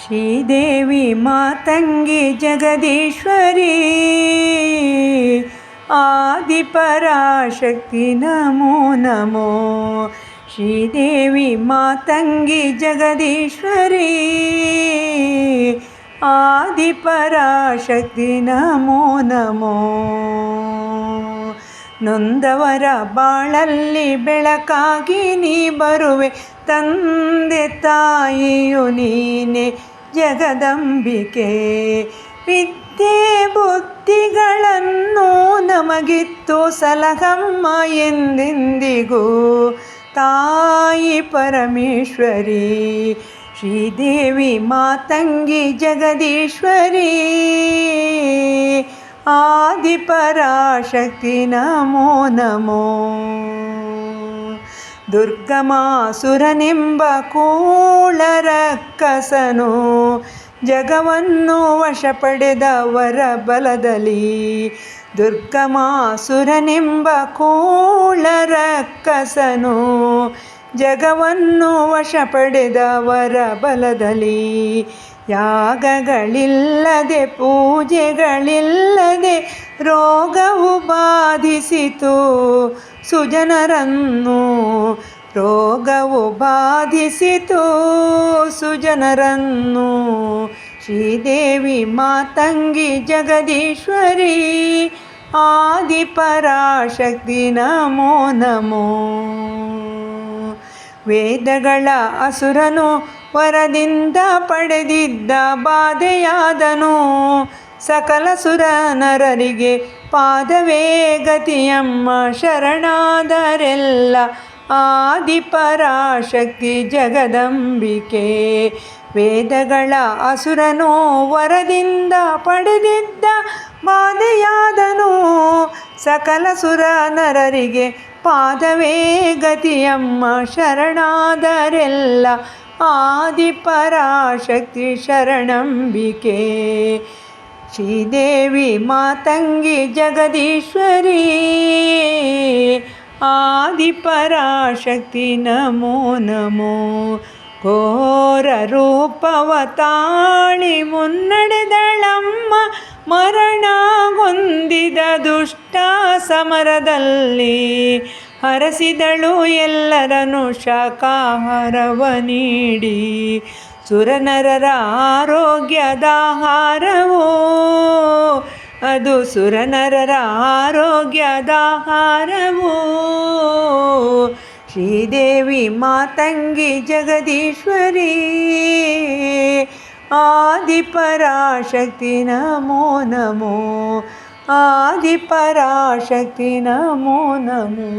ಶ್ರೀದೇವಿ ಮಾತಂಗಿ ಜಗದೀಶ್ವರಿ ಆದಿಪರಾಶಕ್ತಿ ನಮೋ ನಮೋ. ಶ್ರೀದೇವಿ ಮಾತಂಗಿ ಜಗದೀಶ್ವರಿ ಆದಿಪರಾಶಕ್ತಿ ನಮೋ ನಮೋ. ನೊಂದವರ ಬಾಳಲ್ಲಿ ಬೆಳಕಾಗಿ ನೀ ಬರುವೆ, ತಂದೆ ತಾಯಿಯು ನೀನೆ ಜಗದಂಬಿಕೆ. ವಿದ್ಯೆ ಬುದ್ಧಿಗಳನ್ನು ನಮಗಿತ್ತು ಸಲಹಮ್ಮ ಎಂದೆಂದಿಗೂ ತಾಯಿ ಪರಮೇಶ್ವರಿ. ಶ್ರೀದೇವಿ ಮಾತಂಗಿ ಜಗದೀಶ್ವರಿ ಆದಿಪರಾಶಕ್ತಿ ನಮೋ ನಮೋ. ದುರ್ಗಮಾಸುರನೆಂಬ ಕೂಳರಕ್ಕಸನು ಜಗವನ್ನು ವಶಪಡೆದವರ ಬಲದಲ್ಲಿ. ದುರ್ಗಮಾಸುರನೆಂಬ ಕೂಳರಕ್ಕಸನು ಜಗವನ್ನು ವಶಪಡೆದವರ ಬಲದಲ್ಲಿ. ಯಾಗಗಳಿಲ್ಲದೆ ಪೂಜೆಗಳಿಲ್ಲದೆ ರೋಗವು ಬಾಧಿಸಿತು ಸುಜನರನ್ನು. ರೋಗವು ಬಾಧಿಸಿತು ಸುಜನರನ್ನು. ಶ್ರೀದೇವಿ ಮಾತಂಗಿ ಜಗದೀಶ್ವರಿ ಆದಿಪರಾಶಕ್ತಿ ನಮೋ ನಮೋ. ವೇದಗಳ ಅಸುರನು ವರದಿಂದ ಪಡೆದಿದ್ದ ಬಾಧೆಯಾದನು. ಸಕಲ ಸುರ ನರರಿಗೆ ಪಾದವೇ ಗತಿಯಮ್ಮ ಶರಣಾದರೆಲ್ಲ ಆದಿಪರಾಶಕ್ತಿ ಜಗದಂಬಿಕೆ. ವೇದಗಳ ಅಸುರನು ವರದಿಂದ ಪಡೆದಿದ್ದ ಬಾಧೆಯಾದನು. ಸಕಲ ಸುರ ನರರಿಗೆ ಪಾದವೇ ಗತಿಯಮ್ಮ ಶರಣಾದರೆಲ್ಲ ಆದಿಪರಾಶಕ್ತಿ ಶರಣಂಬಿಕೆ. ಶ್ರೀದೇವಿ ಮಾತಂಗಿ ಜಗದೀಶ್ವರಿ ಆದಿಪರಾಶಕ್ತಿ ನಮೋ ನಮೋ. ಘೋರ ರೂಪವ ತಾಳಿ ಮುನ್ನಡೆದಳಮ್ಮ ಮರಣಗೊಂದಿದ ದುಷ್ಟ ಸಮರದಲ್ಲಿ. ಹರಸಿದಳು ಎಲ್ಲರನ್ನು ಶಾಖಾಹಾರವ ನೀಡಿ. ಸುರನರರ ಆರೋಗ್ಯದಾಹಾರವು ಅದು ಸುರನರರ ಆರೋಗ್ಯದಾಹಾರವು. ಶ್ರೀದೇವಿ ಮಾತಂಗಿ ಜಗದೀಶ್ವರಿ ಆದಿಪರಾಶಕ್ತಿ ನಮೋ ನಮೋ. ಆದಿಪರಾಶಕ್ತಿ ನಮೋ ನಮೋ.